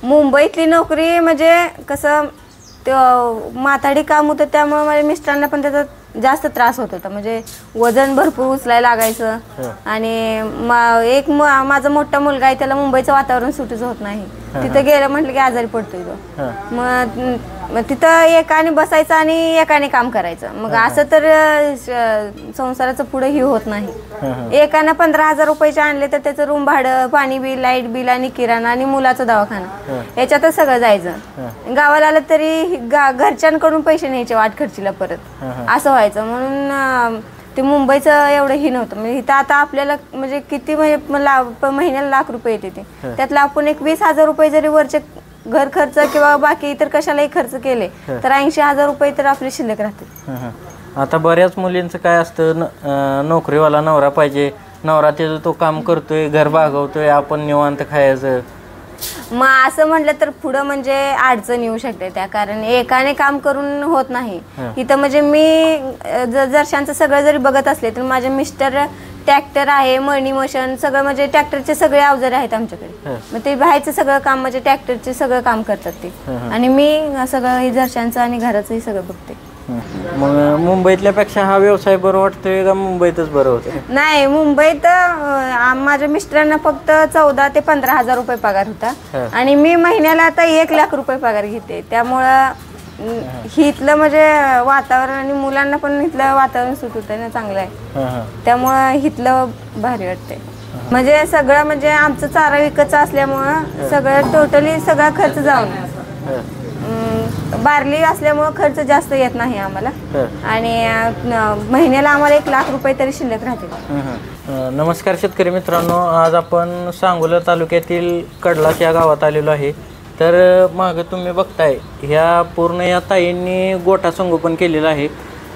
मुंबईतली नोकरी म्हणजे कसं ते माथाडी काम होतं, त्यामुळे माझ्या मिस्टरांना पण त्याचा जास्त त्रास होत होता. म्हणजे वजन भरपूर उचलायला लागायचं. आणि माझा मोठा मुलगा आहे, त्याला मुंबईचं वातावरण सुटच होत नाही. तिथं गेलं म्हटलं की आजारी पडतोय तो. मग तिथं एकाने बसायचं आणि एकाने काम करायचं. मग असं तर संसाराचं पुढे ही होत नाही. एकानं 15,000 रुपयाचे आणले तर त्याचं रूम भाडं, पाणी बिल, लाईट बिल आणि किराणा आणि मुलाचा दवाखाना याच्यातच सगळं जायचं. गावाला आलं तरी घरच्यांकडून पैसे न्यायचे वाट खर्चीला परत असं व्हायचं. म्हणून ते मुंबईचं एवढं ही नव्हतं. म्हणजे इथं आता आपल्याला म्हणजे किती म्हणजे महिन्याला लाख रुपये येते ते, त्यातलं आपण एक 20,000 रुपये जरी वरचे घर खर्च किंवा बाकी इतर कशालाही खर्च केले तर 80,000 रुपये तर आपले शिल्लक राहते. आता बऱ्याच मुलींचं काय असतं, नोकरीवाला नवरा पाहिजे, नवरा त्याचं तो काम करतोय, घर भागवतोय, आपण निवांत खायचं. मग असं म्हटलं तर पुढं म्हणजे अडचण येऊ शकते त्या, कारण एकाने काम करून होत नाही. इथं म्हणजे मी जरशांचं सगळं जरी बघत असले तर माझे मिस्टर ट्रॅक्टर आहे, मळणी मशीन सगळं म्हणजे ट्रॅक्टरचे सगळे अवजारे आहेत आमच्याकडे. मग ते बाहेरचं सगळं काम म्हणजे ट्रॅक्टरचे सगळं काम करतात ते. आणि मी सगळं हे जरशांचं आणि घराचंही सगळं बघते. मग मुंबईतल्यापेक्षा हा व्यवसाय बरं वाटतोय का मुंबईतच बरं होतं? नाही, मुंबईत माझ्या मिस्टरांना फक्त 14,000 ते 15,000 रुपये पगार होता आणि मी महिन्याला आता 1,00,000 रुपये पगार घेते. त्यामुळं इथलं म्हणजे वातावरण आणि मुलांना पण इथलं वातावरण सुट होतं ना, चांगलं आहे. त्यामुळं इथलं भारी वाटतंय. म्हणजे सगळं म्हणजे आमचं चारा विकतचं असल्यामुळं सगळं टोटली सगळा खर्च जाऊन बारली असल्यामुळं खर्च जास्त येत नाही आम्हाला. आणि महिन्याला आम्हाला 1,00,000 रुपये तरी शिल्लक राहते. नमस्कार शेतकरी मित्रांनो, आज आपण सांगोला तालुक्यातील कडलास या गावात आलेलो आहे. तर मागं तुम्ही बघताय ह्या पूर्ण या ताईंनी गोठा संगोपन केलेलं आहे.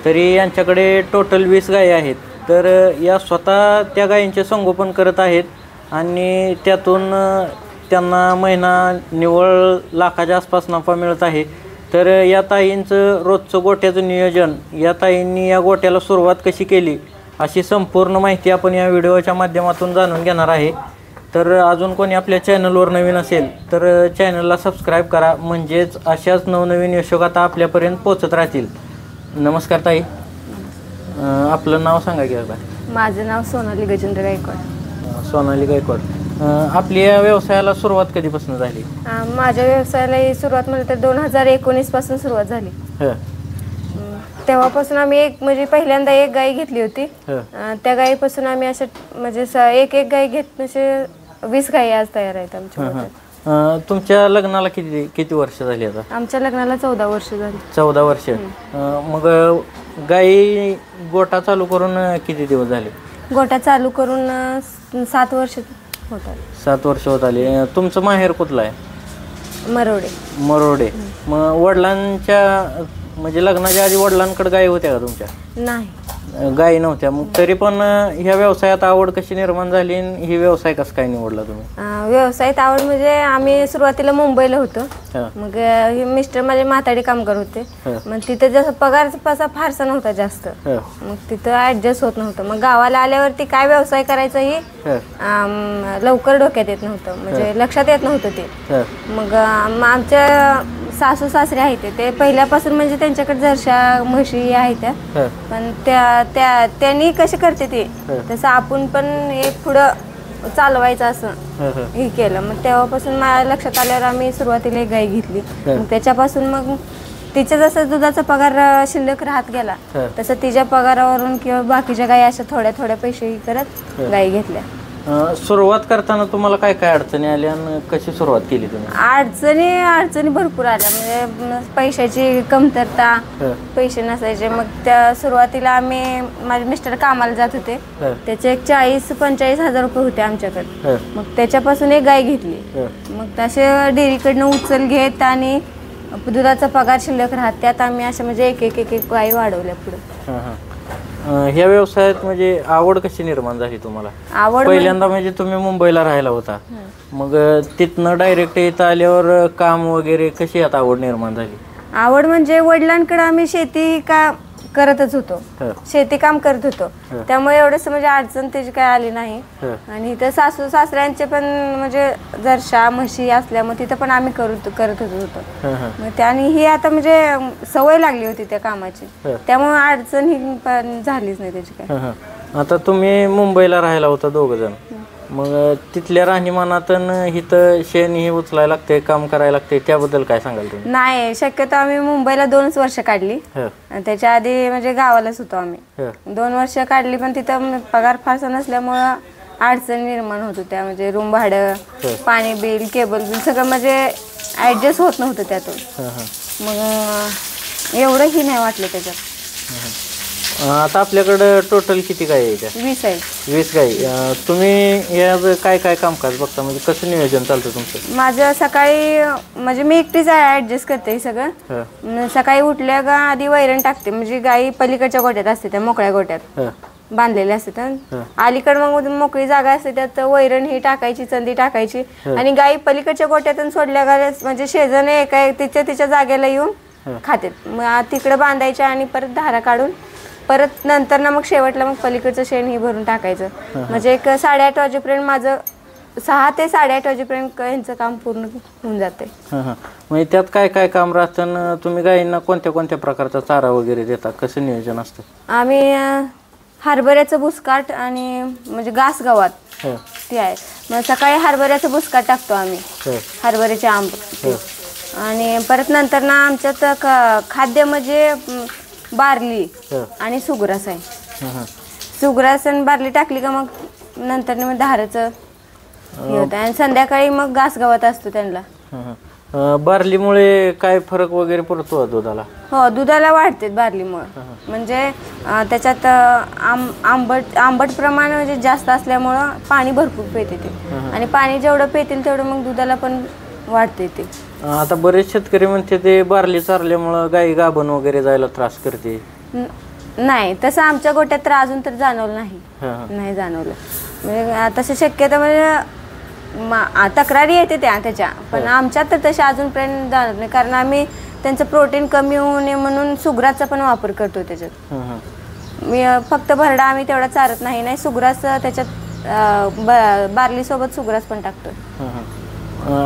तरी यांच्याकडे टोटल 20 गायी आहेत. तर या स्वतः त्या गायींचे संगोपन करत आहेत आणि त्यातून त्यांना महिना निव्वळ लाखाच्या आसपास नफा मिळत आहे. तर या ताईंचं रोजचं गोठ्याचं नियोजन, या ताईंनी या गोठ्याला सुरुवात कशी केली अशी संपूर्ण माहिती आपण या व्हिडिओच्या माध्यमातून जाणून घेणार आहे. तर अजून कोणी आपल्या चॅनलवर नवीन असेल तर चॅनलला सबस्क्राईब करा, म्हणजेच अशाच नवनवीन यशोगाथा आपल्यापर्यंत पोचत राहतील. नमस्कार ताई, आपलं नाव सांगा की एकदा. माझं नाव सोनाली गजेंद्र गायकवाड. सोनाली गायकवाड, आपली या व्यवसायाला सुरुवात कधीपासून झाली? माझ्या व्यवसायाला सुरुवात म्हणजे तर 2019 पासून सुरुवात झाली. तेव्हापासून आम्ही म्हणजे पहिल्यांदा एक गाय घेतली होती. त्या गायीपासून आम्ही असं म्हणजे एक गाय घेत म्हणजे 20 गायी आज तयार आहेत आमच्या. तुमच्या लग्नाला किती वर्ष झाली आता? आमच्या लग्नाला 14 वर्ष झाली. 14 वर्ष. मग गायी गोठा चालू करून किती दिवस झाले? गोठा चालू करून 7 वर्ष होतात. 7 वर्ष होत आली. तुमचं माहेर कुठलं आहे? मरोडे. मरोडे. मग वडिलांच्या म्हणजे लग्नाच्या आधी वडिलांकडे गायी होत्या का तुमच्या? नाही, गायी नव्हत्या. मग तरी पण ह्या व्यवसायात आवड कशी निर्माण झाली आणि ही व्यवसाय कसं काय निवडला तुम्ही? व्यवसायात आवड म्हणजे आम्ही सुरुवातीला मुंबईला होतो. मग मिस्टर माझे माथाडी कामगार होते. मग तिथे जसं पगार फारसा नव्हता जास्त, मग तिथं ऍडजस्ट होत नव्हतं. मग गावाला आल्यावरती काय व्यवसाय करायचं ही लवकर डोक्यात येत नव्हतं, म्हणजे लक्षात येत नव्हतं ते. मग आमच्या सासू सासरे आहेत ते पहिल्यापासून म्हणजे त्यांच्याकडे जरशा म्हशी आहेत त्या, पण त्यांनी कसे करते ते तसं आपण पण एक पुढं चालवायचं असं हे केलं. मग तेव्हापासून माझ्या लक्षात आल्यावर आम्ही सुरुवातीला एक गाय घेतली. मग त्याच्यापासून मग तिच्या जसं दुधाचा पगार शिल्लक राहत गेला तसं तिच्या पगारावरून किंवा बाकीच्या गायी अशा थोड्या थोड्या पैसे करत गायी घेतल्या. सुरुवात करताना तुम्हाला काय काय अडचणी आल्या आणि कशी सुरुवात केली तुम्ही? अडचणी भरपूर आल्या. म्हणजे पैशाची कमतरता, पैसे नसायचे. मग त्या सुरुवातीला आम्ही माझे मिस्टर कामाला जात होते, त्याचे 40-45 हजार रुपये होते आमच्याकडे. मग त्याच्यापासून एक गाय घेतली. मग तसे डेअरीकडनं उचल घेत आणि दुधाचा पगार शिल्लक राहत त्यात आम्ही अशा म्हणजे एक गायी वाढवल्या पुढे. ह्या व्यवसायात म्हणजे आवड कशी निर्माण झाली तुम्हाला? आवड पहिल्यांदा म्हणजे तुम्ही मुंबईला राहायला होता, मग तिथनं डायरेक्ट इथं आल्यावर काम वगैरे कशी आता आवड निर्माण झाली? आवड म्हणजे वडिलांकडे आम्ही शेती करतच होतो, शेती काम करत होतो, त्यामुळे एवढंच म्हणजे अडचण त्याची काय आली नाही. आणि इथं सासू सासऱ्यांचे पण म्हणजे जरशा म्हशी असल्यामुळे तिथं पण आम्ही करत होतो. मग त्याने ही आता म्हणजे सवय लागली होती त्या कामाची, त्यामुळे अडचण ही पण झालीच नाही त्याची काय. आता तुम्ही मुंबईला राहायला होता दोघ जण, मग तिथल्या राहणीमानात इथं शेण ही उचलायला लागते, काम करायला लागते, त्याबद्दल काय सांगाल तुम्ही? नाही, शक्यतो आम्ही मुंबईला 2च वर्ष काढली. त्याच्या आधी म्हणजे गावालाच होतो आम्ही. 2 वर्ष काढली, पण तिथं पगार फारसा नसल्यामुळं अडचण निर्माण होत होत्या. म्हणजे रूम भाडं, पाणी बिल, केबल बिल सगळं म्हणजे ऍडजस्ट होत नव्हतं त्यातून. मग एवढंही नाही वाटलं त्याच्यात. आता आपल्याकडं टोटल किती गाय आहे? 20 आहे. 20 गाय. तुम्ही याचं काय काय कामकाज बघता, म्हणजे कसं नियोजन चालतं तुमचं? माझं सकाळी म्हणजे मी एकटीच ऍडजस्ट करते सगळं. सकाळी उठल्या का आधी वैरण टाकते, म्हणजे गाई पलीकडच्या गोट्यात असते, त्या मोकळ्या गोट्यात बांधलेले असतात. अलीकड मग मोकळी जागा असते, त्यात वैरण ही टाकायची, चंदी टाकायची, आणि गाई पलीकडच्या गोट्यातून सोडल्या का म्हणजे शेजाने एका तिच्या जागेला येऊन खाते. मग तिकडे बांधायच्या आणि परत धारा काढून परत नंतर ना मग शेवटला मग पलीकडचं शेण ही भरून टाकायचं. म्हणजे एक 8:30 वाजेपर्यंत माझं 6 ते 8:30 वाजेपर्यंत यांचं काम पूर्ण होऊन जाते. म्हणजे त्यात काय काय काम राहतं? तुम्ही गायींना कोणत्या कोणत्या प्रकारचा चारा वगैरे देता? कसं नियोजन असतं? आम्ही हरभऱ्याचं बुसकाट आणि म्हणजे घास गवात ती आहे. मग सकाळी हरभऱ्याचं बुसकाट टाकतो आम्ही, हरभऱ्याचे आंब. आणि परत नंतर ना आमच्यात खाद्य म्हणजे बार्ली आणि सुग्रास आहे. सुग्रास आणि बार्ली टाकली का मग नंतर मग धाराचं हे होतं. आणि संध्याकाळी मग घास गवत असतो त्यांना. बार्लीमुळे काय फरक वगैरे पडतो दुधाला? हो, दुधाला वाढते बार्लीमुळे. म्हणजे त्याच्यात आंबट प्रमाण म्हणजे जास्त असल्यामुळं पाणी भरपूर पिते ते, आणि पाणी जेवढं पितील तेवढं मग दुधाला पण वाढते ते. आता बरेच शेतकरी म्हणते ते बार्ली चारल्यामुळं गाई गाभण वगैरे जायला त्रास करते. नाही, तसं आमच्या गोट्यात तर अजून तर जाणवलं नाही जाणवलं. म्हणजे तसं शक्यता म्हणजे तक्रारी येते त्याच्या, पण आमच्यात तर तसे अजूनपर्यंत जाणवत नाही. कारण आम्ही त्यांचं प्रोटीन कमी होऊ नये म्हणून सुग्राचा पण वापर करतो त्याच्यात. मी फक्त भरडा आम्ही तेवढा चारत नाही, सुग्रास त्याच्यात बार्लीसोबत सुग्रास पण टाकतो.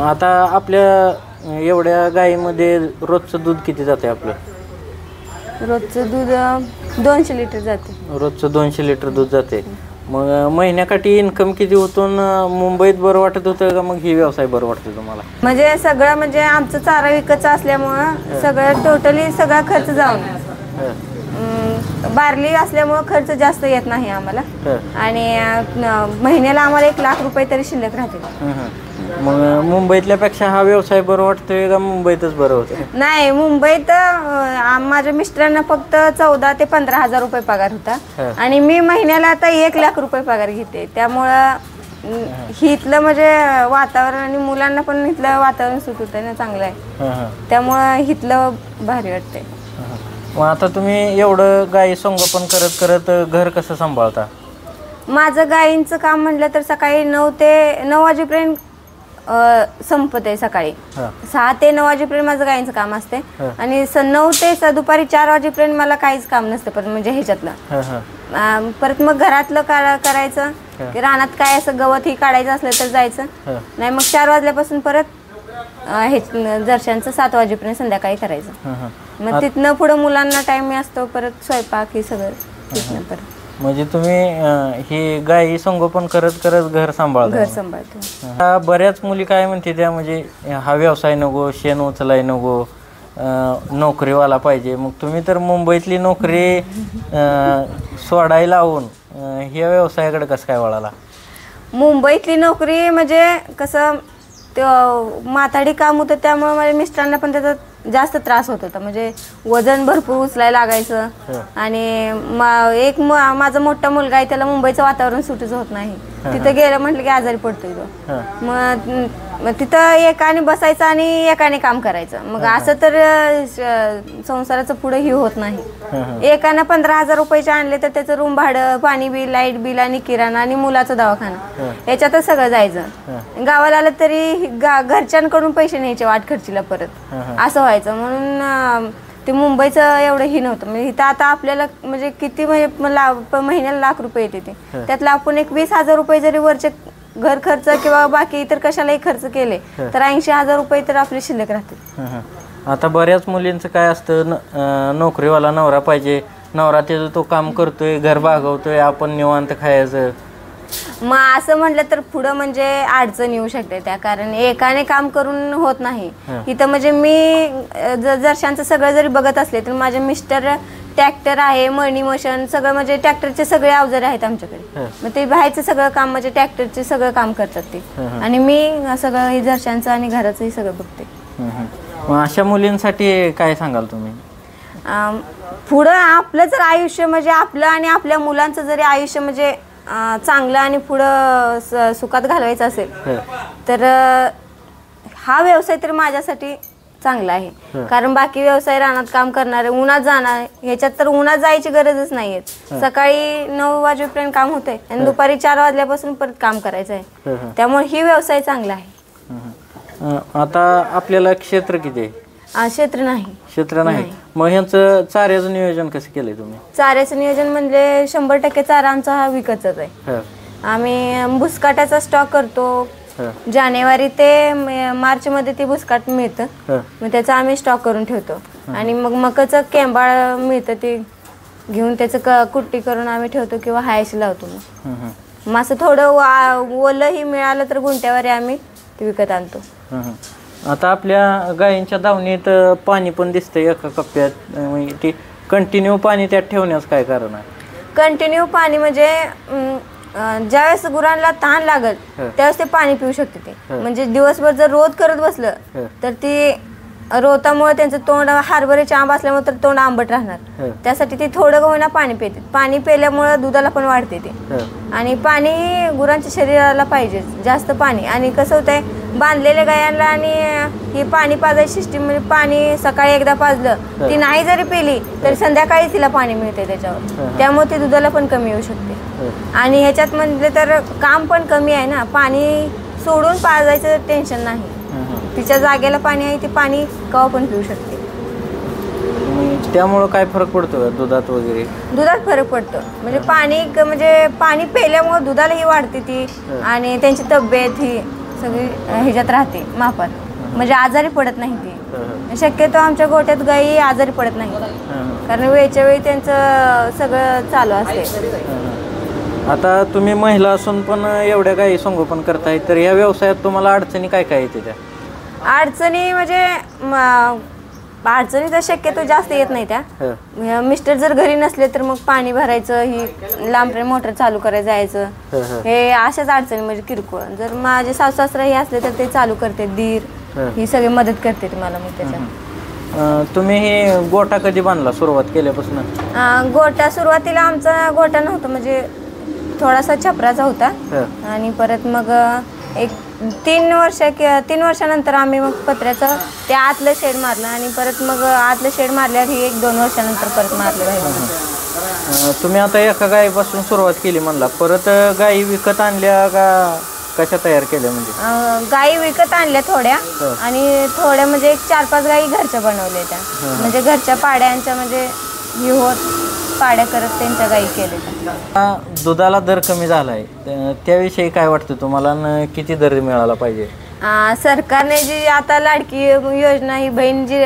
आता आपल्या एवढ्या गायीमध्ये रोजचं दूध किती जाते आपलं? रोजचं दूध 200 लिटर जाते. रोजचं 200 लिटर दूध जाते. मग महिन्याकाठी इन्कम किती होतो? मुंबईत बरं वाटत होतं का मग ही व्यवसाय बरं वाटतो तुम्हाला? म्हणजे सगळं म्हणजे आमचं चारा विकतचा असल्यामुळं सगळं टोटली सगळा खर्च जाऊन, बार्ली असल्यामुळं खर्च जास्त येत नाही आम्हाला. आणि महिन्याला आम्हाला 1 लाख रुपये तरी शिल्लक राहते. मग मुंबईतल्यापेक्षा हा व्यवसाय बरं वाटतोय का मुंबईतच बरं होतं? नाही, मुंबईत माझ्या मिस्टरांना फक्त 14 ते 15 हजार रुपये पगार होता, आणि मी महिन्याला आता 1 लाख रुपये पगार घेते. त्यामुळं इथलं म्हणजे वातावरण आणि मुलांना पण इथलं वातावरण सुट होतंय ना, चांगलं आहे. त्यामुळं इथलं भारी वाटतंय. मग आता तुम्ही एवढं गाई संगोपन करत करत घर कसं सांभाळता? माझं गायींचं काम म्हटलं तर सकाळी 9 ते 9 वाजेपर्यंत संपत आहे. सकाळी 6 ते 9 वाजेपर्यंत माझं गायींचं काम असते, आणि 9 ते दुपारी 4 वाजेपर्यंत मला काहीच काम नसतं. पण म्हणजे ह्याच्यातलं परत मग घरातलं करायचं, रानात काय असं गवत ही काढायचं असलं तर जायचं. नाही मग 4 वाजल्यापासून परत हे जर्शांचं 7 वाजेपर्यंत संध्याकाळी करायचं. मग तिथनं पुढं मुलांना टाइम असतो, परत स्वयंपाक हे सगळं तिथनं परत. म्हणजे तुम्ही ही गायी संगोपन करत करत घर सांभाळतो. बऱ्याच मुली काय म्हणते त्या, म्हणजे हा व्यवसाय नको, शेण उचलाय नको, नोकरीवाला पाहिजे. मग तुम्ही तर मुंबईतली नोकरी सोडायला लावून ह्या व्यवसायाकडे कसं काय वळाला? मुंबईतली नोकरी म्हणजे कसं ते माथाडी काम होतं, त्यामुळे माझ्या मिस्टरांना पण त्याचा जास्त त्रास होत होता. म्हणजे वजन भरपूर उचलायला लागायचं, आणि माझा मोठा मुलगा आहे, त्याला मुंबईचं वातावरण सुटच होत नाही. तिथं गेलं म्हटलं की आजारी पडतोय तो. मग तिथं एकाने बसायचं आणि एकाने काम करायचं. मग असं तर संसाराचं पुढे ही होत नाही. एकानं 15,000 रुपयाचे आणले तर त्याचं रूम भाडं, पाणी बिल, लाईट बिल आणि किराणा आणि मुलाचा दवाखाना याच्यातच सगळं जायचं. गावाला आलं तरी घरच्यांकडून पैसे न्यायचे वाट खर्चीला परत, असं व्हायचं. म्हणून ते मुंबईचं एवढं ही नव्हतं. म्हणजे इथं आता आपल्याला म्हणजे किती म्हणजे महिन्याला लाख रुपये येते ते, त्यातलं आपण एक 20,000 रुपये जरी वरचे घर खर्च किंवा बाकी इतर कशालाही खर्च केले तर 80,000 रुपये तर आपले शिल्लक राहते. आता बऱ्याच मुलींचं काय असतं, नोकरीवाला नवरा पाहिजे, नवरा त्याचं तो काम करतोय, घर भागवतोय, आपण निवांत खायचं. मग असं म्हटलं तर पुढं म्हणजे अडचण येऊ शकते त्या, कारण एकाने काम करून होत नाही इथं. म्हणजे मी जरशांचं सगळं जरी बघत असले तर माझे मिस्टर ट्रॅक्टर आहे, मळणी मशीन सगळं, म्हणजे ट्रॅक्टरचे सगळे अवजारे आहेत आमच्याकडे. मग ते बाहेरचं सगळं काम म्हणजे ट्रॅक्टरचे सगळं काम करतात ते, आणि मी सगळं हे जरशांचं आणि घराचंही सगळं बघते. मग अशा मुलींसाठी काय सांगाल तुम्ही? पुढं आपलं जर आयुष्य म्हणजे आपलं आणि आपल्या मुलांचं जरी आयुष्य म्हणजे चांगलं आणि पुढं सुखात घालवायचं असेल तर हा व्यवसाय तर माझ्यासाठी चांगला आहे. कारण बाकी व्यवसाय रानात काम करणारे, उन्हात जाणार, ह्याच्यात तर उन्हात जायची गरजच नाहीये. सकाळी 9 वाजेपर्यंत काम होतंय आणि दुपारी 4 वाजल्यापासून परत काम करायचं आहे, त्यामुळे ही व्यवसाय चांगला आहे. आता आपल्याला क्षेत्र किती आहे? क्षेत्र नाही. मग ह्यांचं चाऱ्याचं नियोजन कसं केलंय तुम्ही? चाऱ्याचं नियोजन म्हणजे 100% चारा आमचा हा विकतचाच आहे. आम्ही भुसकाटाचा स्टॉक करतो. जानेवारी ते मार्च मध्ये ते भुसकाट मिळतं, मग त्याचा आम्ही स्टॉक करून ठेवतो. आणि मग मकाचं केंबाळ मिळतं, ते घेऊन त्याचं कुट्टी करून आम्ही ठेवतो किंवा हायशी लावतो. मग असं थोडं ओलंही मिळालं तर गुंट्यावर आम्ही ते विकत आणतो. आता आपल्या गायींच्या दावणीत पाणी पण दिसतंय एका कप्प्यात, ते कंटिन्यू पाणी त्यात ठेवण्याचं काय कारण आहे? कंटिन्यू पाणी म्हणजे ज्यावेळेस गुरांना तहान लागल त्यावेळेस ते पाणी पिऊ शकते ते. म्हणजे दिवसभर जर रोज करत बसलं तर ती रोतामुळे त्यांचं तोंड, हरभऱ्याचे आंब असल्यामुळे तर तोंड आंबट राहणार, त्यासाठी ती थोडं होईना पाणी पिते. पाणी पिल्यामुळे दुधाला पण वाढते ते. आणि पाणी गुरांच्या शरीराला पाहिजे जास्त पाणी. आणि कसं होतंय, बांधलेल्या गायांना आणि ही पाणी पाजायची सिस्टीम म्हणजे पाणी सकाळी एकदा पाजलं ती नाही जरी पिली तरी संध्याकाळी तिला पाणी मिळते त्याच्यावर, त्यामुळे ती दुधाला पण कमी येऊ शकते. आणि ह्याच्यात म्हणले तर काम पण कमी आहे ना, पाणी सोडून पाजायचं टेन्शन नाही. तिच्या जागेला पाणी आहे, ती पाणी केव्हा पण पिऊ शकते. त्यामुळं काय फरक पडतो का दुधात वगैरे? दुधात फरक पडतो म्हणजे पाणी प्यायल्यामुळे दुधालाही वाढते ती, आणि त्यांची तब्येत ही सगळी ह्याच्यात राहते मापात, म्हणजे आजारी पडत नाही ती. शक्यतो आमच्या गोठ्यात गायी आजारी पडत नाही, कारण वेळच्या वेळी त्यांचं सगळं चालू असते. आता तुम्ही महिला असून पण एवढ्या गायी संगोपन करताय, तर या व्यवसायात तुम्हाला अडचणी काय काय येते? त्या अडचणी म्हणजे अडचणी तर शक्यतो जास्त येत नाही त्या. मिस्टर जर घरी नसले तर मग पाणी भरायचं, ही लांब मोटर चालू करायला जायचं, हे अशाच अडचणी म्हणजे किरकोळ. जर माझे सासू सासरा हे असले तर ते चालू करते, दीर ही सगळी मदत करते मला. मग त्याच्यात तुम्ही हे गोठा कधी बांधला सुरुवात केल्यापासून? गोठा सुरुवातीला आमचा गोठा नव्हता, म्हणजे थोडासा छपराचा होता. आणि परत मग एक 3 वर्षानंतर आम्ही मग पत्र्याचं ते आतलं शेड मारलं, आणि परत मग आतलं शेड मारल्यावर ही 1-2 वर्षानंतर परत मारलं आहे. तुम्ही आता एका गायीपासून सुरुवात केली म्हणला, परत गायी विकत आणल्या का कशा तयार केल्या? म्हणजे गायी विकत आणल्या थोड्या, आणि थोड्या म्हणजे एक 4-5 गायी घरच्या बनवल्या त्या, म्हणजे घरच्या पाड्यांच्या म्हणजे ही होत पाड्या करत त्यांच्या गायी केल्या. दुधाला दर कमी झालाय, त्याविषयी काय वाटतं तुम्हाला? किती दर मिळाला पाहिजे? सरकारने जी आता लाडकी योजना, ही बहीण जी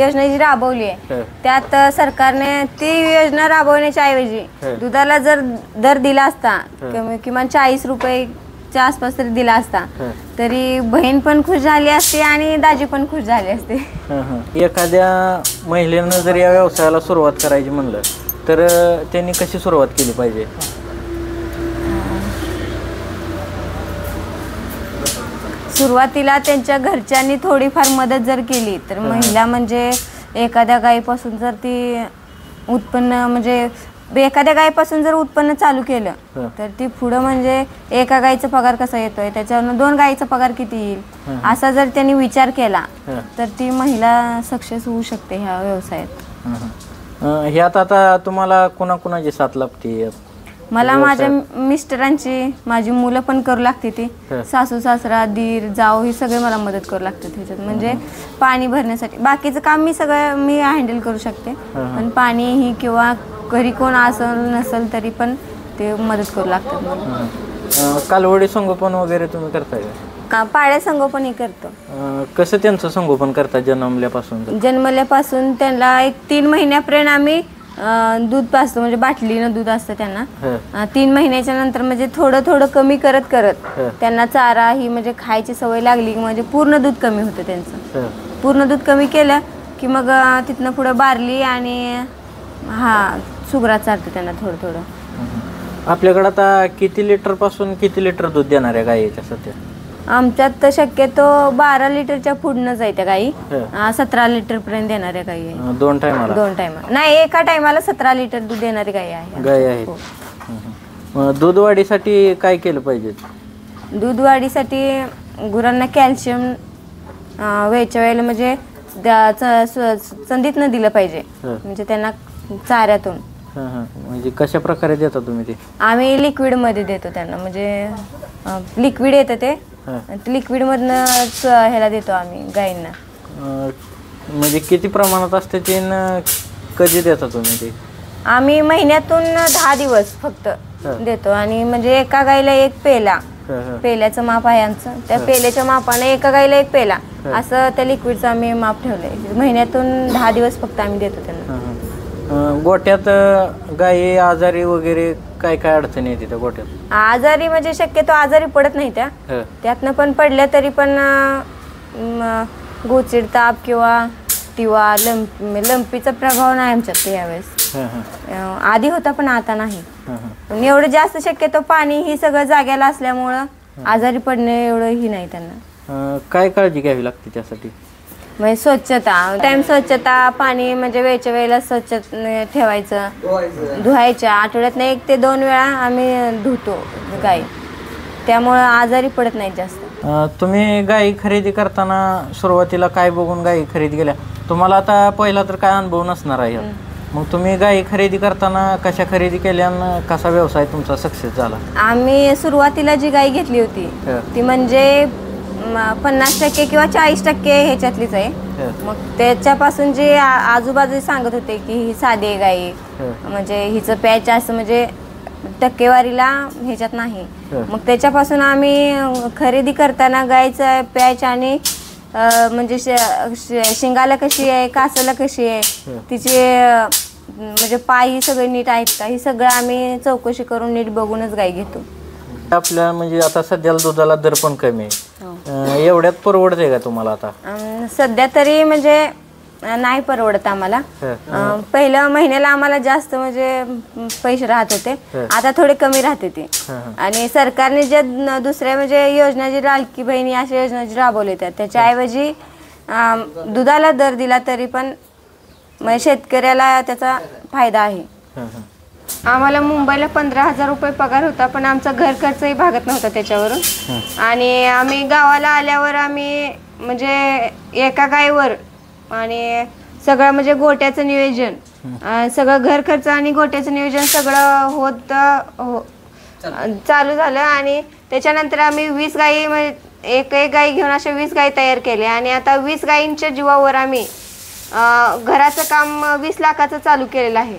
योजना जी राबवली आहे, त्यात सरकारने ती योजना राबवण्याच्या ऐवजी दुधाला जर दर दिला असता, किमान 40 रुपयेच्या आसपास तरी दिला असता, तरी बहीण पण खुश झाली असते आणि दाजी पण खुश झाले असते. एखाद्या महिलेनं जर या व्यवसायाला सुरुवात करायची म्हणलं तर त्यांनी कशी सुरुवात केली पाहिजे? सुरुवातीला त्यांच्या घरच्यांनी थोडीफार मदत जर केली तर महिला म्हणजे एखाद्या गायीपासून जर ती उत्पन्न म्हणजे एखाद्या गायीपासून जर उत्पन्न चालू केलं तर ती पुढं म्हणजे एका गायीचा पगार कसा येतोय त्याच्यावरून 2 गायीचा पगार किती येईल असा जर त्यांनी विचार केला तर ती महिला सक्सेस होऊ शकते ह्या व्यवसायात. ह्यात आता तुम्हाला कोणाकोणाची साथ लाभते? मला माझ्या मिस्टरांची माझी मुलं पण करू लागते ती, सासू सासरा दीर जाऊ ही सगळे मला मदत करू लागते त्याच्यात. म्हणजे पाणी भरण्यासाठी बाकीचं काम मी सगळं मी हँडल करू शकते, पण पाणी ही किंवा घरी कोण असेल नसेल तरी पण ते मदत करू लागतात मला. कालवडी संगोपन वगैरे तुम्ही करताय का? पाळ्या संगोपनही करतो. कसं त्यांचं संगोपन करता जन्मल्यापासून? जन्मल्यापासून त्यांना एक 3 महिन्यापर्यंत आम्ही दूध पाजतो, म्हणजे बाटलीनं दूध असतं त्यांना. 3 महिन्याच्या नंतर म्हणजे थोडं थोडं कमी करत करत त्यांना चारा ही म्हणजे खायची सवय लागली म्हणजे पूर्ण दूध कमी होतं त्यांचं. पूर्ण दूध कमी केलं की मग तिथनं पुढं बारली आणि सुगरा चारतो त्यांना थोडं थोडं. आपल्याकडे आता किती लिटर पासून किती लिटर दूध देणार आहे गायीच्या सध्या? आमच्यात तर शक्यतो 12 लिटरच्या पुढनंच आहे त्या गाई. 17 लिटर पर्यंत देणाऱ्या गाई आहे. 2 टायमाला? 2 टायमाला नाही, एका टायमाला 17 लिटर दूध देणारी गाई आहे. गाय आहे. दूध वाढीसाठी काय केलं पाहिजे? दूध वाढीसाठी गुरांना कॅल्शियम वेळच्या वेळेला म्हणजे संधीतनं दिलं पाहिजे, म्हणजे त्यांना चाऱ्यातून. म्हणजे कशा प्रकारे देता तुम्ही ते? आम्ही लिक्विड मध्ये देतो त्यांना, म्हणजे लिक्विड येतं ते लिक्विड मधनच ह्याला देतो आम्ही गायींना. म्हणजे किती प्रमाणात असते ते कधी देता तुम्ही ते? आम्ही महिन्यातून 10 दिवस फक्त देतो, आणि म्हणजे एका गाईला 1 पेला, पेल्याचं माप आहे आमचं, त्या पेल्याच्या मापाने एका गाईला 1 पेला असं त्या लिक्विडचं आम्ही माप ठेवलंय. महिन्यातून 10 दिवस फक्त आम्ही देतो त्यांना. गोठ्यात गायी आजारी वगैरे काय काय अडचणी येते त्या गोठ्यात? आजारी म्हणजे शक्यतो आजारी पडत नाही त्या, त्यातनं पण पडल्या तरी पण गोचिड ताप किंवा तिवा लंपीचा प्रभाव नाही आमच्यात यावेळेस. आधी होता पण आता नाही. एवढं जास्त शक्यतो पाणी ही सगळं जाग्याला असल्यामुळं आजारी पडणे एवढं ही नाही त्यांना. काय काळजी घ्यावी लागते त्यासाठी? म्हणजे स्वच्छता, टाइम स्वच्छता, पाणी म्हणजे वेळच्या वेळेला स्वच्छ ठेवायचं, धुवायच्या. आठवड्यातनं 1 ते 2 वेळा आम्ही धुतो गाई, त्यामुळं आजारी पडत नाहीत जास्त. तुम्ही गाई खरेदी करताना सुरुवातीला काय बघून गाई खरेदी केल्या? तुम्हाला आता पहिला तर काय अनुभव नसणार आहे, मग तुम्ही गाई खरेदी करताना कशा खरेदी केल्या आणि कसा व्यवसाय तुमचा सक्सेस झाला? आम्ही सुरुवातीला जी गाई घेतली होती ती म्हणजे 50% किंवा 40% ह्याच्यातलीच आहे. मग त्याच्यापासून जे आजूबाजू सांगत होते की ही साधी गाई, म्हणजे हिचं पॅच असं म्हणजे टक्केवारीला ह्याच्यात नाही. मग त्याच्यापासून आम्ही खरेदी करताना गायचं पॅच आणि म्हणजे शिंगाला कशी आहे, कासाला कशी आहे, तिचे म्हणजे पाय ही सगळे नीट आहेत का, ही सगळं आम्ही चौकशी करून नीट बघूनच गाय घेतो. आपल्या म्हणजे आता सध्याला दुधाला दर पण कमी आहे, एवढ्यात परवडते का तुम्हाला आता? सध्या तरी म्हणजे नाही परवडत आम्हाला. पहिल्या महिन्याला आम्हाला जास्त म्हणजे पैसे राहत होते, आता थोडे कमी राहते ते. आणि सरकारने जे दुसऱ्या म्हणजे योजना जी लाडकी बहिणी अशा योजना जी राबवल्या त्याच्याऐवजी दुधाला दर दिला तरी पण म्हणजे शेतकऱ्याला त्याचा फायदा आहे. आम्हाला मुंबईला 15,000 रुपये पगार होता, पण आमचा घर खर्चही भागत नव्हता त्याच्यावरून. आणि आम्ही गावाला आल्यावर आम्ही म्हणजे एका गायीवर आणि सगळं म्हणजे गोट्याचं नियोजन, सगळं घर खर्च आणि गोट्याचं नियोजन सगळं चालू झालं. आणि त्याच्यानंतर आम्ही 20 गायी म्हणजे एक गायी घेऊन अशा 20 गायी तयार केल्या. आणि आता 20 गायींच्या जीवावर आम्ही घराचं काम 20 लाखाचं चालू केलेलं आहे.